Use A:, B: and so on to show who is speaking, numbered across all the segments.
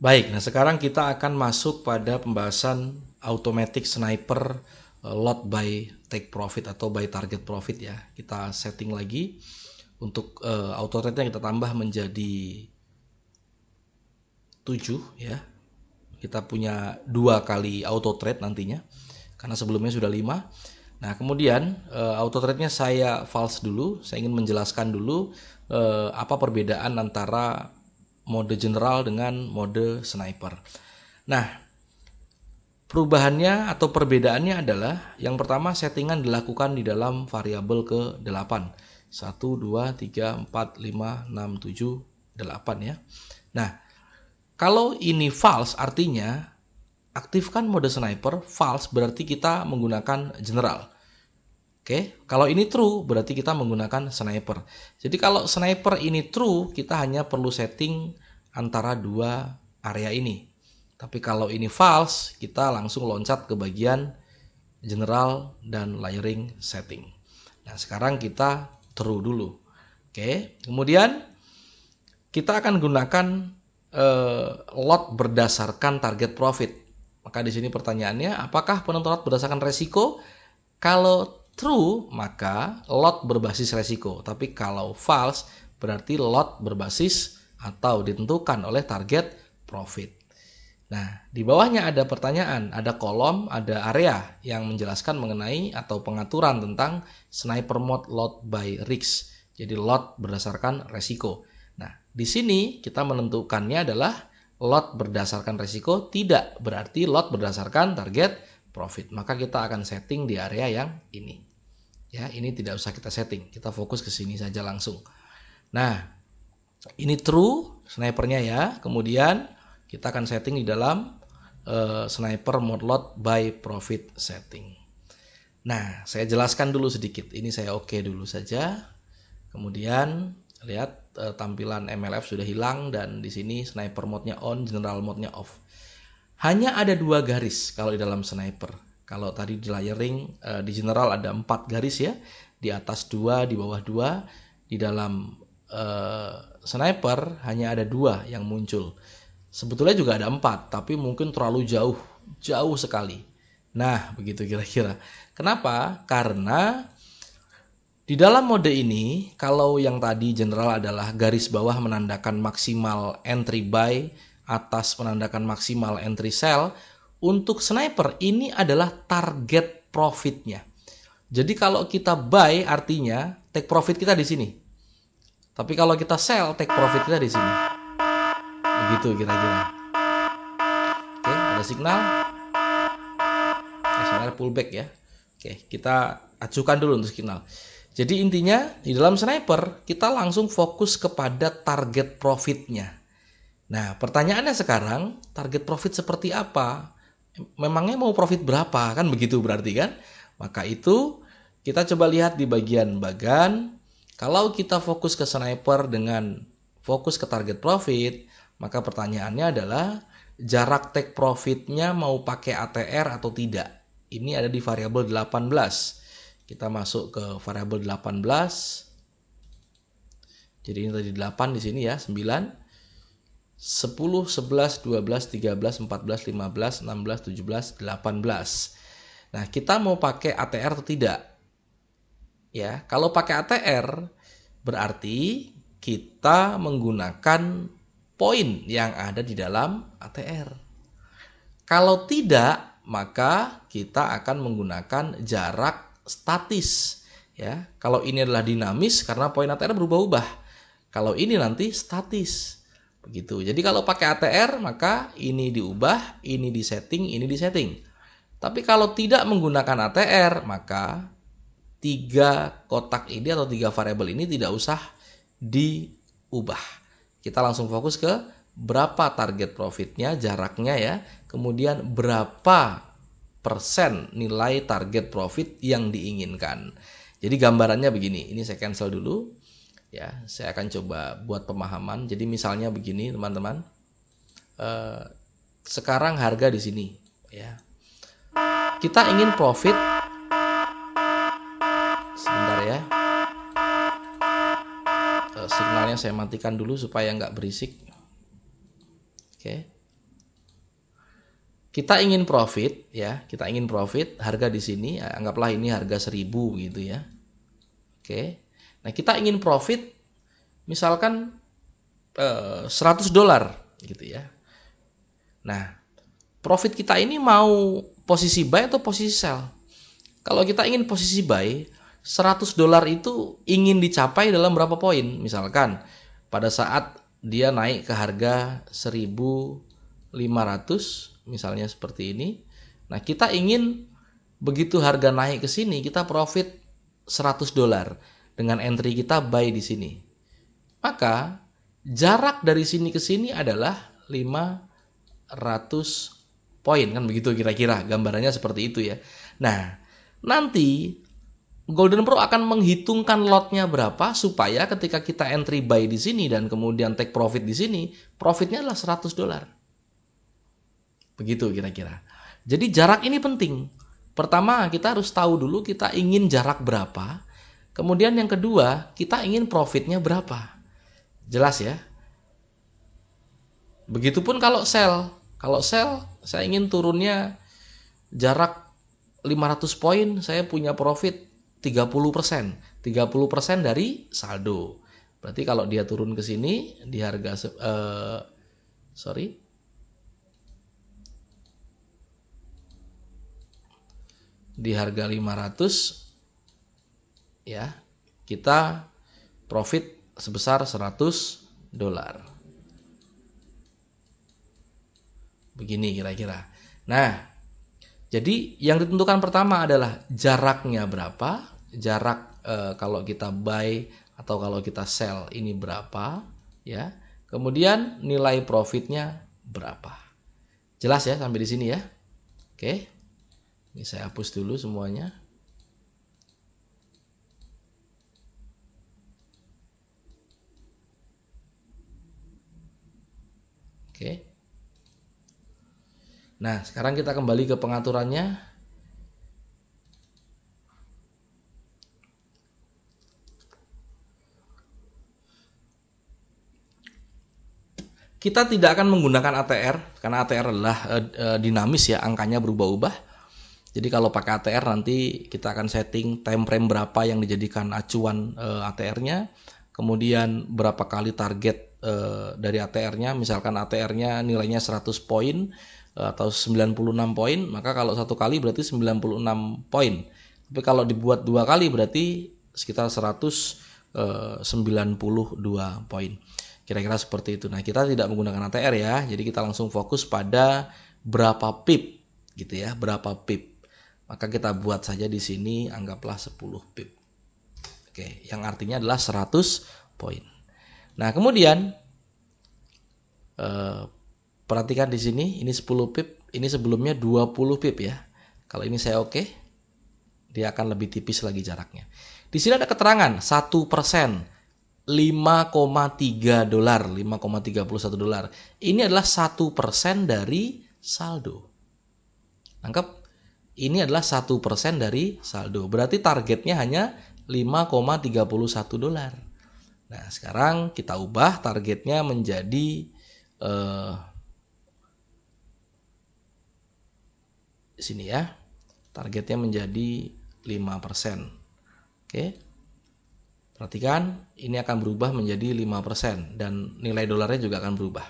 A: Baik, nah sekarang kita akan masuk pada pembahasan automatic sniper lot by take profit atau by target profit ya. Kita setting lagi untuk auto trade-nya kita tambah menjadi 7 ya. Kita punya 2 kali auto trade nantinya karena sebelumnya sudah 5. Nah, kemudian auto trade-nya saya false dulu. Saya ingin menjelaskan dulu apa perbedaan antara mode general dengan mode sniper. Nah, perubahannya atau perbedaannya adalah yang pertama settingan dilakukan di dalam variabel ke-8. 1, 2, 3, 4, 5, 6, 7, 8 ya. Nah, kalau ini false artinya aktifkan mode sniper, false berarti kita menggunakan general. Oke, kalau ini true berarti kita menggunakan sniper. Jadi kalau sniper ini true, kita hanya perlu setting antara dua area ini. Tapi kalau ini false, kita langsung loncat ke bagian general dan layering setting. Nah, sekarang kita true dulu. Oke, kemudian kita akan gunakan lot berdasarkan target profit. Maka di sini pertanyaannya, apakah penentuan lot berdasarkan resiko? Kalau true, maka lot berbasis resiko. Tapi kalau false, berarti lot berbasis atau ditentukan oleh target profit. Nah, di bawahnya ada pertanyaan, ada kolom, ada area yang menjelaskan mengenai atau pengaturan tentang sniper mode lot by risk. Jadi lot berdasarkan resiko. Nah, di sini kita menentukannya adalah lot berdasarkan resiko, tidak berarti lot berdasarkan target profit. Maka kita akan setting di area yang ini. Ya, ini tidak usah kita setting. Kita fokus ke sini saja langsung. Nah, ini true snipernya ya. Kemudian kita akan setting di dalam sniper mode lot by profit setting. Nah, saya jelaskan dulu sedikit. Ini saya oke dulu saja. Kemudian lihat tampilan MLF sudah hilang dan di sini sniper mode-nya on, general mode-nya off. Hanya ada 2 garis kalau di dalam sniper. Kalau tadi di layering di general ada 4 garis ya, di atas 2, di bawah 2. Di dalam sniper hanya ada 2 yang muncul. Sebetulnya juga ada 4, tapi mungkin terlalu jauh sekali. Nah, begitu kira-kira. Kenapa? Karena di dalam mode ini, kalau yang tadi general adalah garis bawah menandakan maksimal entry buy, atas menandakan maksimal entry sell, untuk sniper ini adalah target profitnya. Jadi kalau kita buy artinya take profit kita di sini. Tapi kalau kita sell, take profit kita di sini. Begitu kira-kira. Oke, ada signal. Signal pullback ya. Oke, kita acukan dulu untuk signal. Jadi intinya di dalam sniper kita langsung fokus kepada target profitnya. Nah, pertanyaannya sekarang, target profit seperti apa? Memangnya mau profit berapa? Kan begitu berarti kan? Maka itu kita coba lihat di bagian bagan. Kalau kita fokus ke sniper dengan fokus ke target profit, maka pertanyaannya adalah jarak take profitnya mau pakai ATR atau tidak? Ini ada di variabel 18. Kita masuk ke variabel 18. Jadi ini tadi 8 di sini ya, 9, 10, 11, 12, 13, 14, 15, 16, 17, 18. Nah, kita mau pakai ATR atau tidak? Ya, kalau pakai ATR berarti kita menggunakan poin yang ada di dalam ATR. Kalau tidak, maka kita akan menggunakan jarak statis. Ya, kalau ini adalah dinamis karena poin ATR berubah-ubah. Kalau ini nanti statis. Begitu. Jadi kalau pakai ATR maka ini diubah, ini disetting, ini disetting. Tapi kalau tidak menggunakan ATR maka 3 kotak ini atau 3 variabel ini tidak usah diubah. Kita langsung fokus ke berapa target profitnya, jaraknya ya, kemudian berapa persen nilai target profit yang diinginkan. Jadi gambarannya begini, ini saya cancel dulu ya, saya akan coba buat pemahaman. Jadi misalnya begini teman-teman, sekarang harga di sini ya, kita ingin profit, sebentar ya, signalnya saya matikan dulu supaya nggak berisik. Oke. Kita ingin profit ya, kita ingin profit, harga di sini anggaplah ini harga 1000 gitu ya. Oke. Nah, kita ingin profit misalkan $100 gitu ya. Nah, profit kita ini mau posisi buy atau posisi sell? Kalau kita ingin posisi buy, $100 itu ingin dicapai dalam berapa poin? Misalkan pada saat dia naik ke harga 1.500, misalnya seperti ini. Nah, kita ingin begitu harga naik ke sini, kita profit $100 dengan entry kita buy di sini. Maka jarak dari sini ke sini adalah 500 poin, kan begitu kira-kira gambarannya seperti itu ya. Nah, nanti Golden Pro akan menghitungkan lotnya berapa supaya ketika kita entry buy di sini dan kemudian take profit di sini, profitnya adalah $100. Begitu kira-kira. Jadi jarak ini penting. Pertama, kita harus tahu dulu kita ingin jarak berapa. Kemudian yang kedua, kita ingin profitnya berapa. Jelas ya? Begitupun kalau sell. Kalau sell, saya ingin turunnya jarak 500 poin, saya punya profit 30%. 30% dari saldo. Berarti kalau dia turun ke sini di harga di harga 500 ya, kita profit sebesar $100. Begini kira-kira. Nah, jadi yang ditentukan pertama adalah jaraknya berapa, jarak kalau kita buy atau kalau kita sell ini berapa ya. Kemudian nilai profitnya berapa. Jelas ya sampai di sini ya. Oke. Ini saya hapus dulu semuanya. Oke. Nah, sekarang kita kembali ke pengaturannya. Kita tidak akan menggunakan ATR karena ATR adalah dinamis ya, angkanya berubah-ubah. Jadi kalau pakai ATR nanti kita akan setting time frame berapa yang dijadikan acuan ATR-nya, kemudian berapa kali target dari ATR-nya, misalkan ATR-nya nilainya 100 poin atau 96 poin, maka kalau satu kali berarti 96 poin. Tapi kalau dibuat dua kali berarti sekitar 192 poin. Kira-kira seperti itu. Nah, kita tidak menggunakan ATR ya, jadi kita langsung fokus pada berapa pip gitu ya, berapa pip. Maka kita buat saja di sini anggaplah 10 pip. Oke, yang artinya adalah 100 poin. Nah, kemudian perhatikan di sini, ini 10 pip, ini sebelumnya 20 pip ya. Kalau ini saya oke, dia akan lebih tipis lagi jaraknya. Di sini ada keterangan 1%, $5,3, $5,31. Ini adalah 1% dari saldo. Anggap ini adalah 1% dari saldo. Berarti targetnya hanya $5,31. Nah, sekarang kita ubah targetnya menjadi sini ya. Targetnya menjadi 5%. Oke. Perhatikan, ini akan berubah menjadi 5% dan nilai dolarnya juga akan berubah.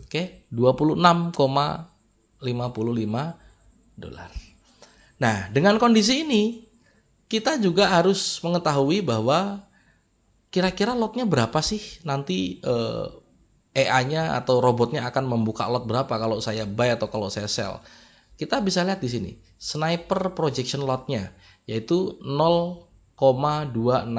A: Oke, 26,55 dolar. Nah, dengan kondisi ini kita juga harus mengetahui bahwa kira-kira lotnya berapa sih nanti EA-nya atau robotnya akan membuka lot berapa kalau saya buy atau kalau saya sell. Kita bisa lihat di sini sniper projection lotnya yaitu 0,266.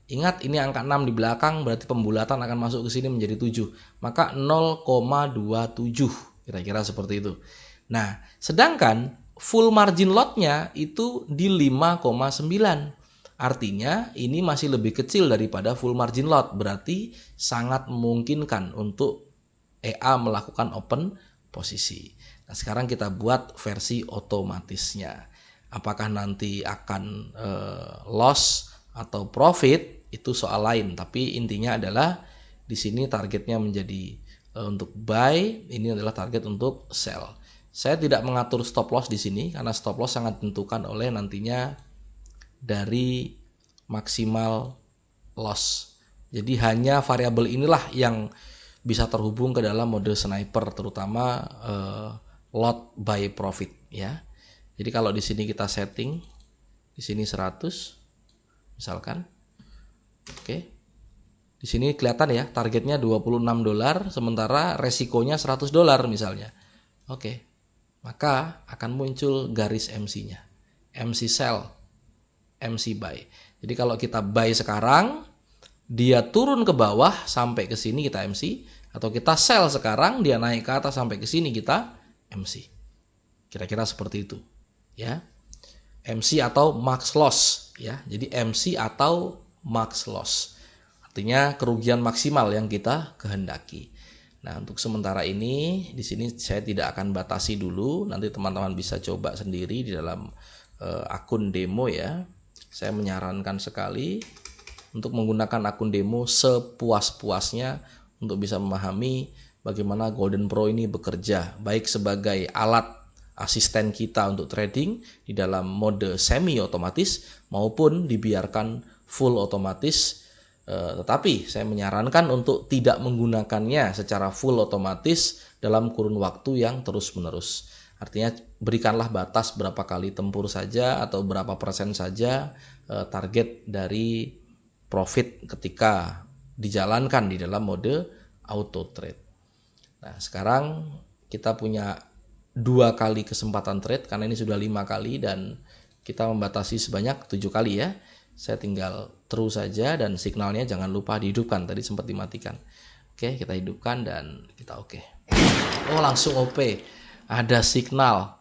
A: Ingat ini angka 6 di belakang berarti pembulatan akan masuk ke sini menjadi 7. Maka 0,27 kira-kira seperti itu. Nah, sedangkan full margin lotnya itu di 5,9. Artinya ini masih lebih kecil daripada full margin lot. Berarti sangat memungkinkan untuk EA melakukan open posisi. Nah, sekarang kita buat versi otomatisnya. Apakah nanti akan loss atau profit itu soal lain. Tapi intinya adalah di sini targetnya menjadi untuk buy, ini adalah target untuk sell. Saya tidak mengatur stop loss di sini karena stop loss sangat ditentukan oleh nantinya dari maksimal loss. Jadi hanya variabel inilah yang bisa terhubung ke dalam mode sniper, terutama lot buy profit ya. Jadi kalau di sini kita setting di sini 100 misalkan. Oke. Di sini kelihatan ya, targetnya $26, sementara resikonya $100 misalnya. Oke. Maka akan muncul garis MC-nya. MC sell, MC buy. Jadi kalau kita buy sekarang, dia turun ke bawah sampai ke sini kita MC, atau kita sell sekarang, dia naik ke atas sampai ke sini kita MC. Kira-kira seperti itu, ya. MC atau max loss, ya. Jadi MC atau max loss. Artinya kerugian maksimal yang kita kehendaki. Nah, untuk sementara ini di sini saya tidak akan batasi dulu. Nanti teman-teman bisa coba sendiri di dalam akun demo ya. Saya menyarankan sekali untuk menggunakan akun demo sepuas-puasnya untuk bisa memahami bagaimana Golden Pro ini bekerja, baik sebagai alat asisten kita untuk trading di dalam mode semi otomatis maupun dibiarkan full otomatis. Tetapi saya menyarankan untuk tidak menggunakannya secara full otomatis dalam kurun waktu yang terus-menerus. Artinya berikanlah batas berapa kali tempur saja atau berapa persen saja target dari profit ketika dijalankan di dalam mode auto trade. Nah, sekarang kita punya 2 kali kesempatan trade karena ini sudah 5 kali dan kita membatasi sebanyak 7 kali ya. Saya tinggal terus saja dan signalnya jangan lupa dihidupkan, tadi sempat dimatikan. Oke, kita hidupkan dan kita oke. Oh, langsung OP. Ada signal.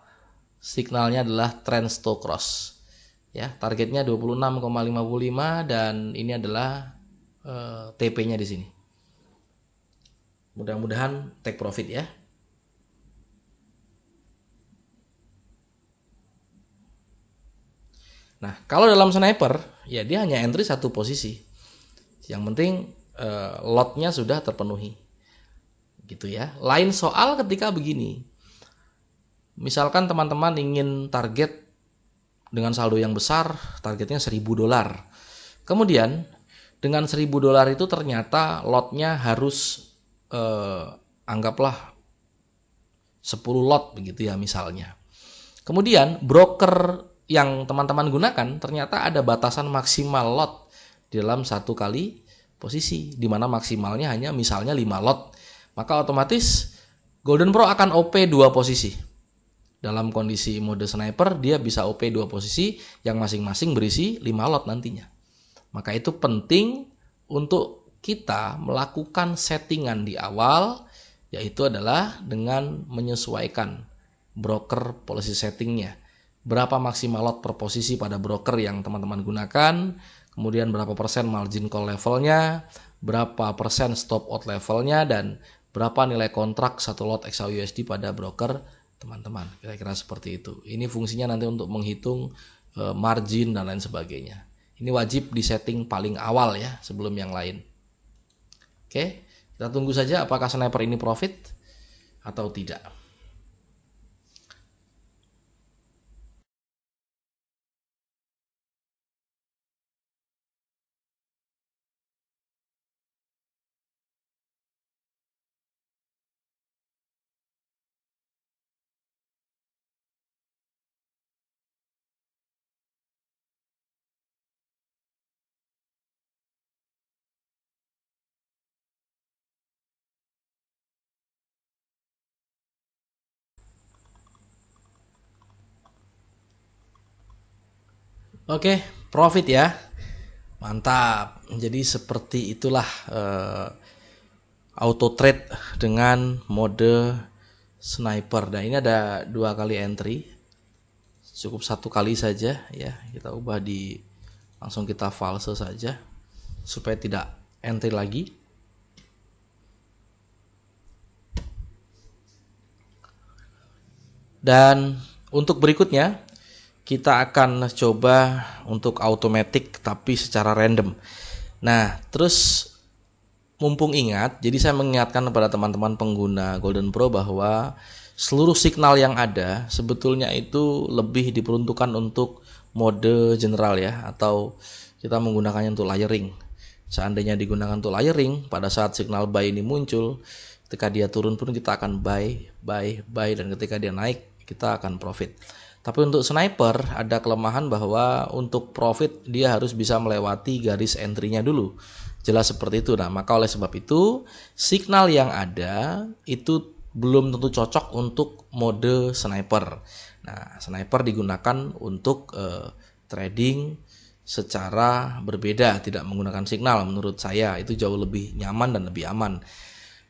A: Signalnya adalah trend stop cross. Ya, targetnya 26,55 dan ini adalah TP-nya di sini. Mudah-mudahan take profit ya. Nah, kalau dalam sniper, ya dia hanya entry satu posisi. Yang penting lotnya sudah terpenuhi. Gitu ya. Lain soal ketika begini. Misalkan teman-teman ingin target dengan saldo yang besar, targetnya $1.000. Kemudian, dengan $1.000 itu ternyata lotnya harus anggaplah 10 lot begitu ya misalnya. Kemudian, broker yang teman-teman gunakan ternyata ada batasan maksimal lot di dalam satu kali posisi, di mana maksimalnya hanya misalnya 5 lot. Maka otomatis Golden Pro akan OP 2 posisi. Dalam kondisi mode sniper dia bisa OP 2 posisi yang masing-masing berisi 5 lot nantinya. Maka itu penting untuk kita melakukan settingan di awal, yaitu adalah dengan menyesuaikan broker policy settingnya. Berapa maksimal lot per posisi pada broker yang teman-teman gunakan, kemudian berapa persen margin call levelnya, berapa persen stop out levelnya, dan berapa nilai kontrak 1 lot XAUUSD pada broker teman-teman. Kira-kira seperti itu. Ini fungsinya nanti untuk menghitung margin dan lain sebagainya. Ini wajib disetting paling awal ya, sebelum yang lain. Oke, kita tunggu saja apakah sniper ini profit atau tidak. Oke, profit ya. Mantap. Jadi seperti itulah auto trade dengan mode sniper. Dan ini ada 2 kali entry. Cukup 1 kali saja ya. Kita ubah langsung kita false saja supaya tidak entry lagi. Dan untuk berikutnya kita akan coba untuk automatic tapi secara random. Nah, terus mumpung ingat, jadi saya mengingatkan kepada teman-teman pengguna Golden Pro bahwa seluruh signal yang ada sebetulnya itu lebih diperuntukkan untuk mode general ya, atau kita menggunakannya untuk layering. Seandainya digunakan untuk layering, pada saat signal buy ini muncul, ketika dia turun pun kita akan buy, dan ketika dia naik kita akan profit. Tapi untuk sniper ada kelemahan bahwa untuk profit dia harus bisa melewati garis entry-nya dulu. Jelas seperti itu. Nah, maka oleh sebab itu signal yang ada itu belum tentu cocok untuk mode sniper. Nah, sniper digunakan untuk trading secara berbeda, tidak menggunakan signal. Menurut saya itu jauh lebih nyaman dan lebih aman.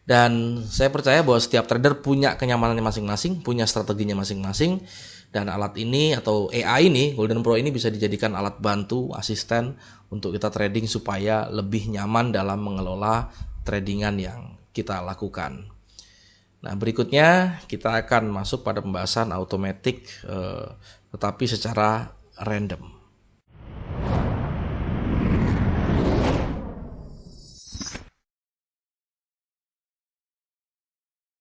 A: Dan saya percaya bahwa setiap trader punya kenyamanannya masing-masing, punya strateginya masing-masing. Dan alat ini atau AI ini, Golden Pro ini bisa dijadikan alat bantu, asisten untuk kita trading supaya lebih nyaman dalam mengelola tradingan yang kita lakukan. Nah, berikutnya kita akan masuk pada pembahasan automatic tetapi secara random.